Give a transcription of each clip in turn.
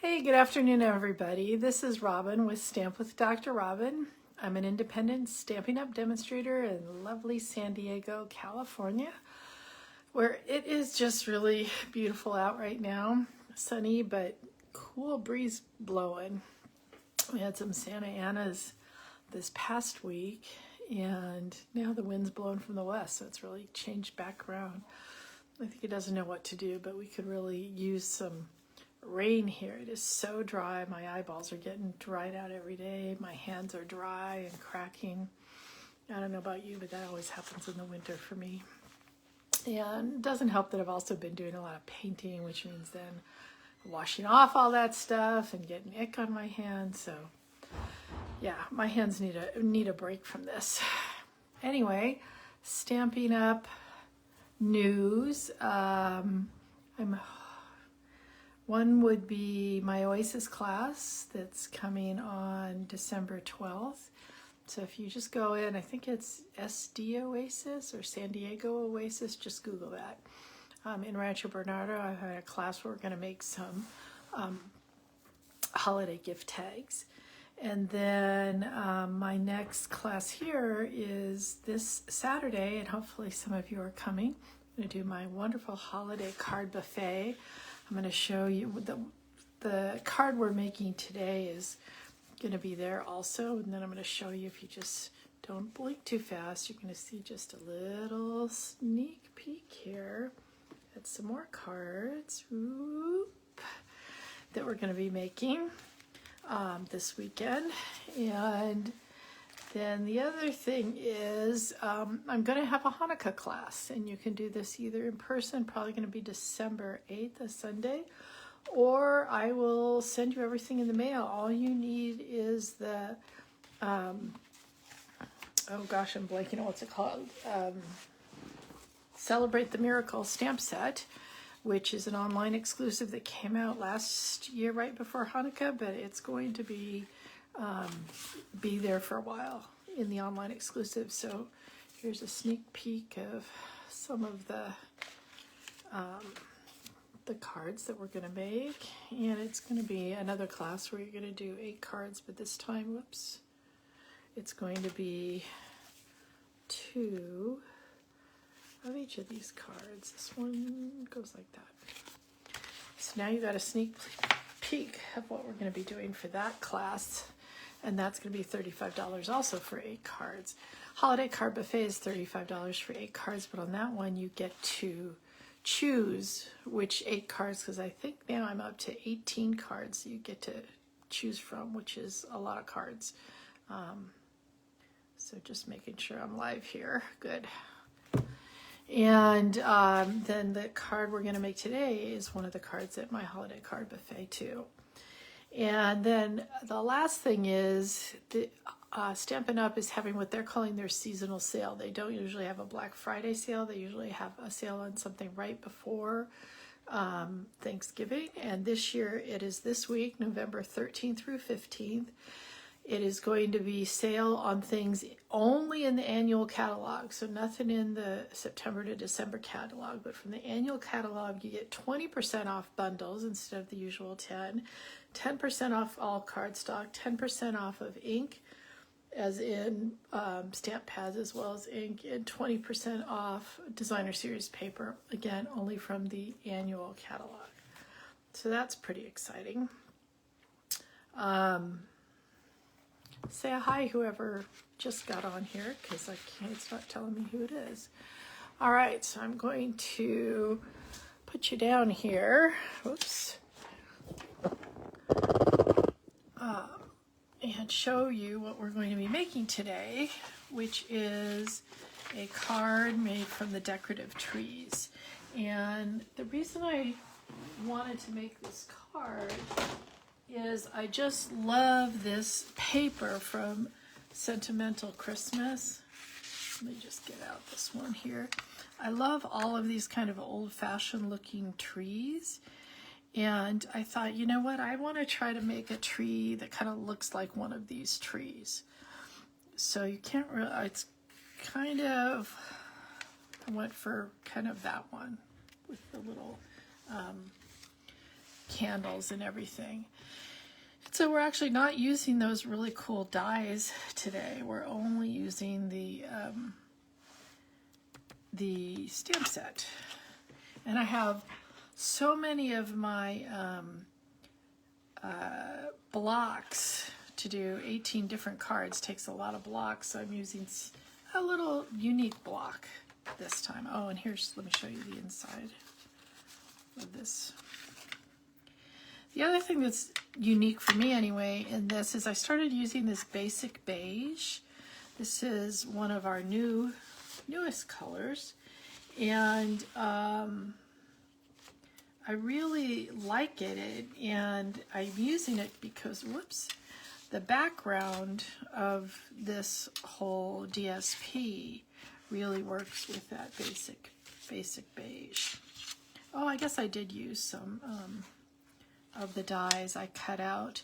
Hey, good afternoon, everybody. This is Robin with Stamp with Dr. Robin. I'm an independent Stampin' Up demonstrator in lovely San Diego, California, where it is just really beautiful out right now. Sunny, but cool breeze blowing. We had some Santa Anas this past week, and now the wind's blowing from the west, so it's really changed back around. I think it doesn't know what to do, but we could really use some rain here. It is so dry. My eyeballs are getting dried out every day. My hands are dry and cracking. I don't know about you, but that always happens in the winter for me. And it doesn't help that I've also been doing a lot of painting, which means then washing off all that stuff and getting ick on my hands. So yeah, my hands need a break from this. Anyway, Stampin' Up news. One would be my Oasis class that's coming on December 12th. So if you just go in, I think it's SD Oasis or San Diego Oasis, just Google that. In Rancho Bernardo, I had a class where we're going to make some holiday gift tags. And then my next class here is this Saturday, and hopefully some of you are coming. I'm going to do my wonderful holiday card buffet. I'm going to show you the card we're making today is going to be there also, and then I'm going to show you, if you just don't blink too fast, you're going to see just a little sneak peek here at some more cards that we're going to be making this weekend. And then the other thing is I'm going to have a Hanukkah class, and you can do this either in person, probably going to be December 8th, a Sunday, or I will send you everything in the mail. All you need is the, oh gosh, I'm blanking on what's it called, Celebrate the Miracle stamp set, which is an online exclusive that came out last year right before Hanukkah, but it's going to be there for a while in the online exclusive. So here's a sneak peek of some of the cards that we're going to make, and it's going to be another class where you're going to do 8 cards, but this time, it's going to be 2 of each of these cards. This one goes like that. So now you got a sneak peek of what we're going to be doing for that class, and that's going to be $35 also for 8 cards. Holiday card buffet is $35 for 8 cards, but on that one you get to choose which 8 cards, because I think now I'm up to 18 cards you get to choose from, which is a lot of cards. So just making sure I'm live here. Good. And then the card we're going to make today is one of the cards at my holiday card buffet too. And then the last thing is the Stampin' Up is having what they're calling their seasonal sale. They don't usually have a Black Friday sale. They usually have a sale on something right before Thanksgiving. And this year it is this week, November 13th through 15th. It is going to be sale on things only in the annual catalog. So nothing in the September to December catalog, but from the annual catalog, you get 20% off bundles instead of the usual 10% off all cardstock, 10% off of ink, as in stamp pads as well as ink, and 20% off designer series paper, again, only from the annual catalog. So that's pretty exciting. Say a hi, whoever just got on here, because it's not telling me who it is. All right, so I'm going to put you down here. Oops. And show you what we're going to be making today, which is a card made from the Decorative Trees. And the reason I wanted to make this card is I just love this paper from Sentimental Christmas. Let me just get out this one here. I love all of these kind of old-fashioned looking trees. And I thought, you know what, I want to try to make a tree that kind of looks like one of these trees. So you can't really, it's kind of, I went for kind of that one with the little candles and everything. So we're actually not using those really cool dies today. We're only using the stamp set. And I have so many of my blocks to do 18 different cards. Takes a lot of blocks, so I'm using a little unique block this time. Oh, and here's, let me show you the inside of this. The other thing that's unique for me anyway in this is I started using this basic beige. This is one of our newest colors, and I really like it, and I'm using it because, whoops, the background of this whole DSP really works with that basic beige. Oh, I guess I did use some of the dies I cut out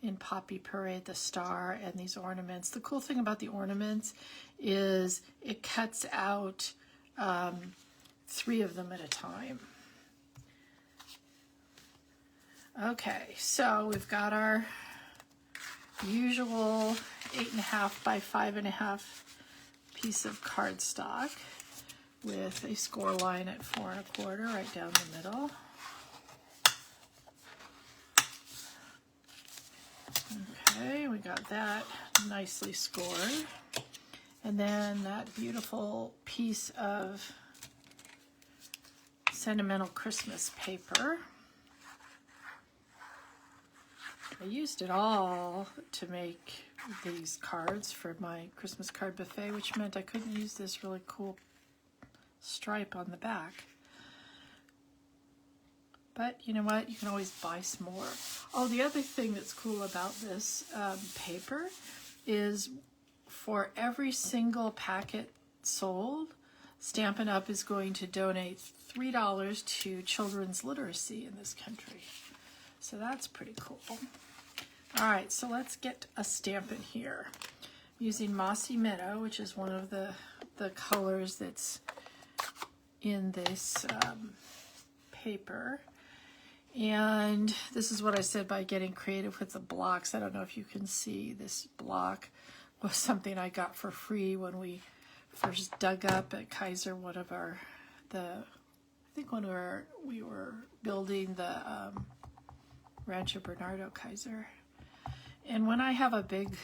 in Poppy Parade, the star, and these ornaments. The cool thing about the ornaments is it cuts out 3 of them at a time. Okay, so we've got our usual 8.5 by 5.5 piece of cardstock with a score line at 4 1/4 right down the middle. Okay, we got that nicely scored. And then that beautiful piece of Sentimental Christmas paper. I used it all to make these cards for my Christmas card buffet, which meant I couldn't use this really cool stripe on the back. But you know what? You can always buy some more. Oh, the other thing that's cool about this paper is for every single packet sold, Stampin' Up! Is going to donate $3 to children's literacy in this country. So that's pretty cool. All right, so let's get a stamp in here. I'm using Mossy Meadow, which is one of the colors that's in this paper. And this is what I said by getting creative with the blocks. I don't know if you can see, this block was something I got for free when we first dug up at Kaiser one of our, I think when we were building the Rancho Bernardo Kaiser. And when I have a big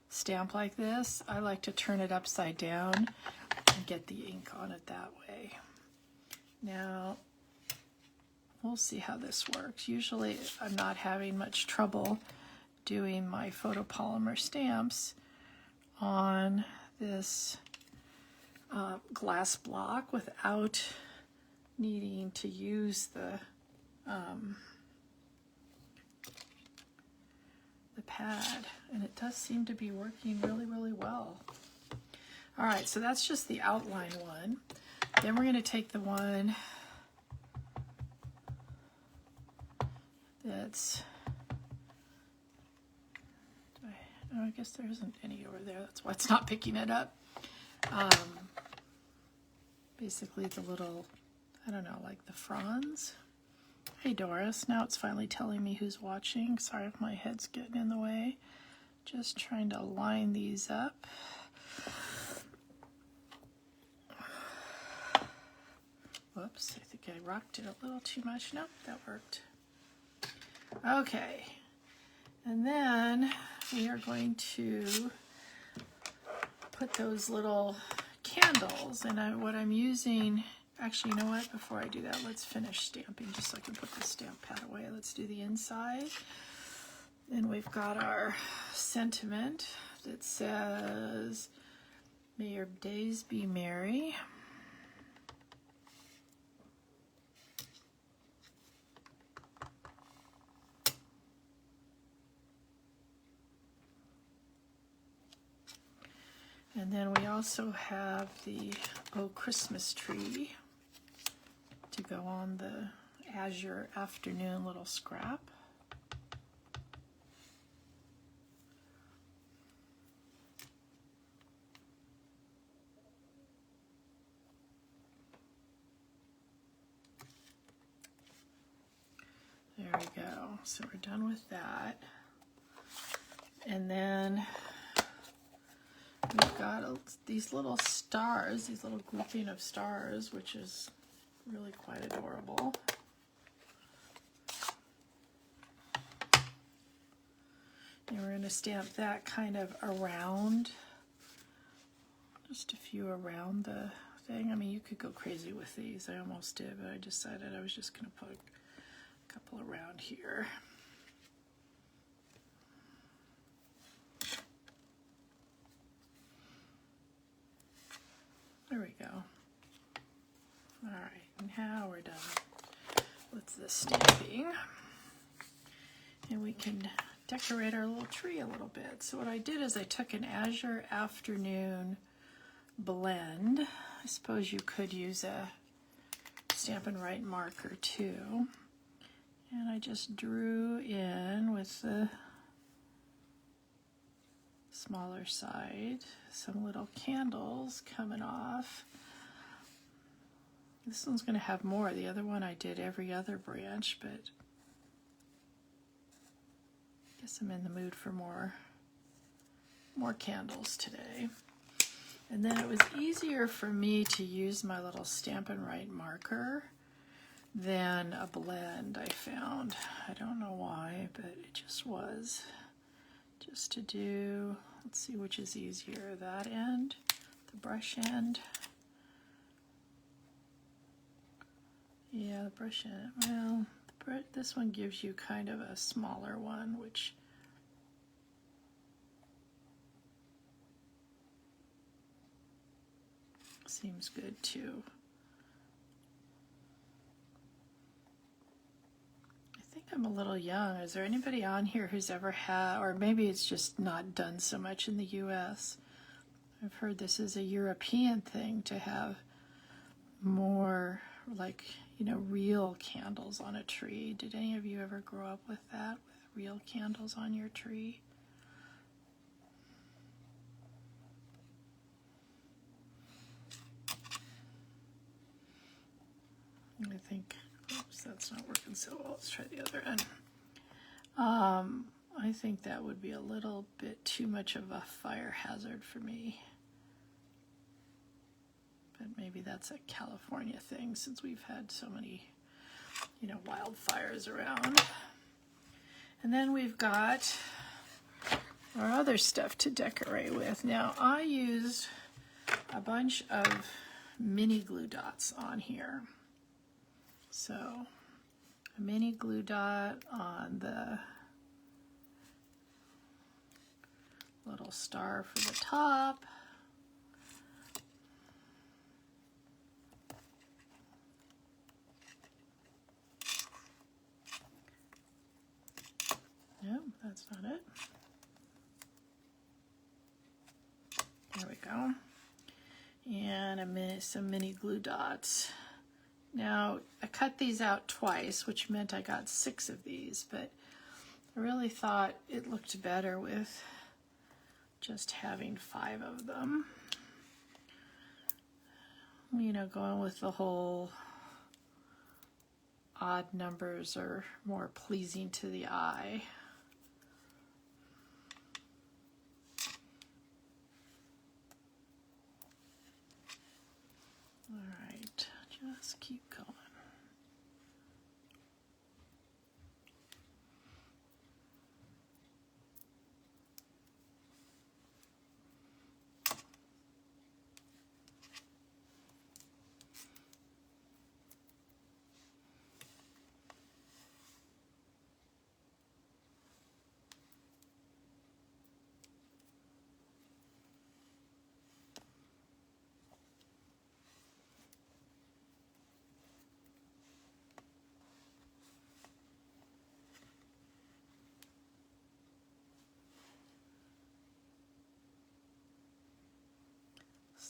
stamp like this, I like to turn it upside down and get the ink on it that way. Now, we'll see how this works. Usually I'm not having much trouble doing my photopolymer stamps on this glass block without needing to use the pad, and it does seem to be working really, really well. All right, so that's just the outline one. Then we're going to take the one that's, I guess there isn't any over there. That's why it's not picking it up. Basically the little, I don't know, like the fronds. Hey Doris, now it's finally telling me who's watching. Sorry if my head's getting in the way. Just trying to line these up. Whoops, I think I rocked it a little too much. Nope, that worked. Okay, and then we are going to put those little candles, and what I'm using, actually, you know what, before I do that, let's finish stamping just so I can put the stamp pad away. Let's do the inside. And we've got our sentiment that says, "May your days be merry." And then we also have the "Oh Christmas Tree" to go on the Azure Afternoon little scrap. There So we're done with that. And then we've got these little stars, these little grouping of stars, which is really quite adorable. And we're going to stamp that kind of around, just a few around the thing. I mean, you could go crazy with these. I almost did, but I decided I was just going to put a couple around here. There we go. All right, now we're done with the stamping. And we can decorate our little tree a little bit. So what I did is I took an Azure Afternoon blend. I suppose you could use a Stampin' Write marker too. And I just drew in with the smaller side some little candles coming off. This one's going to have more. The other one I did every other branch, but I guess I'm in the mood for more candles today. And then it was easier for me to use my little Stampin' Write marker than a blend, I found. I don't know why, but it just was. Just to do, let's see which is easier, that end, the brush end. Yeah, the brush end. Well, this one gives you kind of a smaller one, which seems good too. I think I'm a little young. Is there anybody on here who's ever had, or maybe it's just not done so much in the US? I've heard this is a European thing to have more, like, you know, real candles on a tree. Did any of you ever grow up with that, with real candles on your tree? I think, oops, that's not working so well. Let's try the other end. I think that would be a little bit too much of a fire hazard for me. But maybe that's a California thing, since we've had so many, you know, wildfires around. And then we've got our other stuff to decorate with. Now, I used a bunch of mini glue dots on here. So, a mini glue dot on the little star for the top. Nope, that's not it. There we go. And some mini glue dots. Now, I cut these out twice, which meant I got 6 of these, but I really thought it looked better with just having 5 of them. You know, going with the whole odd numbers are more pleasing to the eye. All right, just keep going.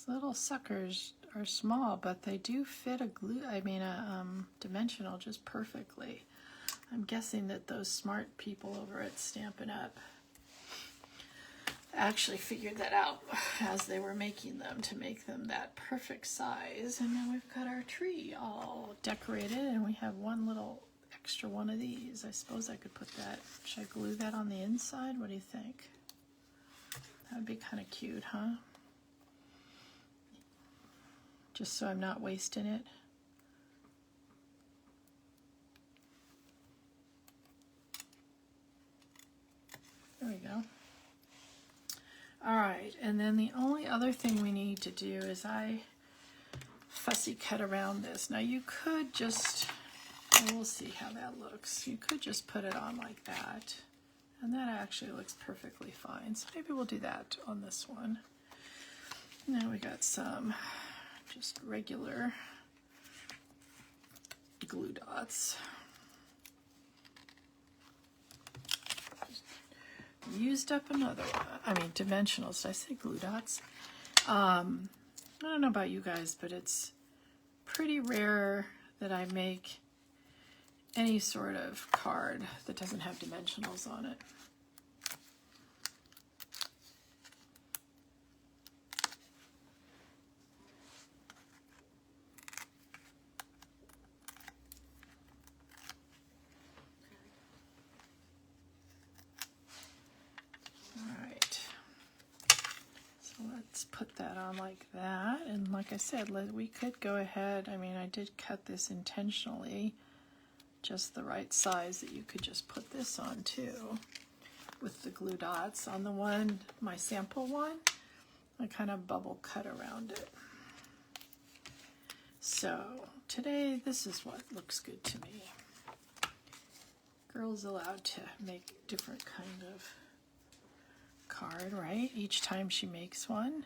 Little suckers are small, but they do fit a dimensional just perfectly. I'm guessing that those smart people over at Stampin' Up actually figured that out as they were making them to make them that perfect size. And now we've got our tree all decorated, and we have one little extra one of these. I suppose I could put that. Should I glue that on the inside? What do you think? That would be kind of cute, huh? Just so I'm not wasting it. There we go. All right, and then the only other thing we need to do is I fussy cut around this. Now you could just, we'll see how that looks. You could just put it on like that, and that actually looks perfectly fine. So maybe we'll do that on this one. Now we got some just regular glue dots. Used up another one. I mean, dimensionals. Did I say glue dots? I don't know about you guys, but it's pretty rare that I make any sort of card that doesn't have dimensionals on it. Put that on like that, and like I said, we could go ahead. I mean, I did cut this intentionally just the right size that you could just put this on too with the glue dots. On the one, my sample one, I kind of bubble cut around it. So today this is what looks good to me. Girl's allowed to make different kind of card, right? Each time she makes one.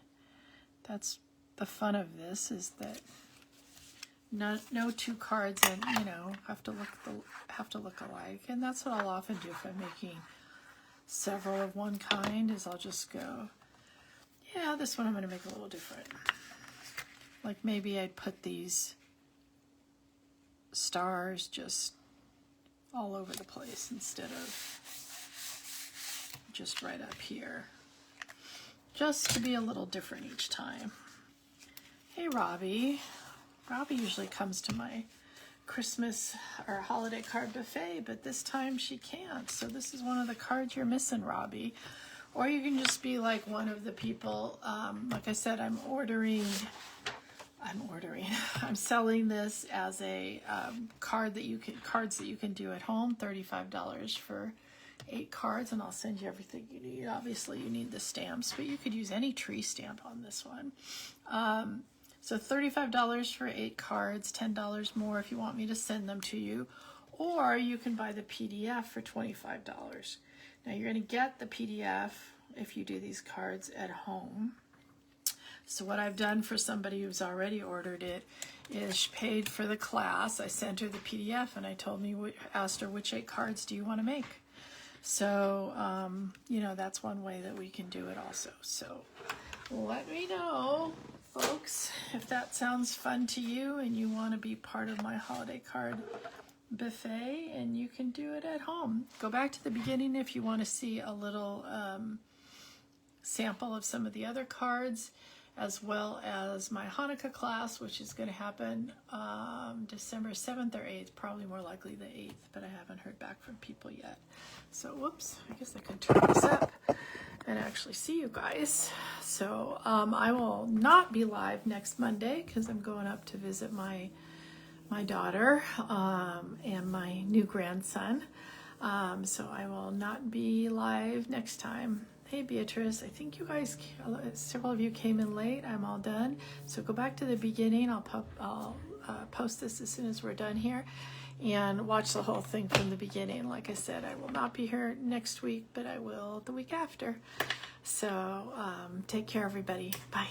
That's the fun of this, is that no two cards and have to look alike, and that's what I'll often do if I'm making several of one kind. Is I'll just go, yeah, this one I'm going to make a little different. Like maybe I'd put these stars just all over the place instead of just right up here, just to be a little different each time. Hey, Robbie. Robbie usually comes to my Christmas or holiday card buffet, but this time she can't. So this is one of the cards you're missing, Robbie. Or you can just be like one of the people. Like I said, I'm selling this as a cards that you can do at home. $35 for 8 cards, and I'll send you everything you need. Obviously you need the stamps, but you could use any tree stamp on this one. So $35 for 8 cards, $10 more if you want me to send them to you, or you can buy the PDF for $25. Now you're going to get the PDF if you do these cards at home. So what I've done for somebody who's already ordered it is she paid for the class. I sent her the PDF and I asked her, which 8 cards do you want to make? So, that's one way that we can do it also. So let me know, folks, if that sounds fun to you and you want to be part of my holiday card buffet, and you can do it at home. Go back to the beginning if you want to see a little sample of some of the other cards, as well as my Hanukkah class, which is going to happen December 7th or 8th, probably more likely the 8th, but I haven't heard back from people yet. So, whoops, I guess I can turn this up and actually see you guys. So, I will not be live next Monday because I'm going up to visit my daughter and my new grandson. So I will not be live next time. Hey Beatrice, I think you guys, several of you came in late. I'm all done. So go back to the beginning. I'll post this as soon as we're done here, and watch the whole thing from the beginning. Like I said, I will not be here next week, but I will the week after. So take care, everybody. Bye.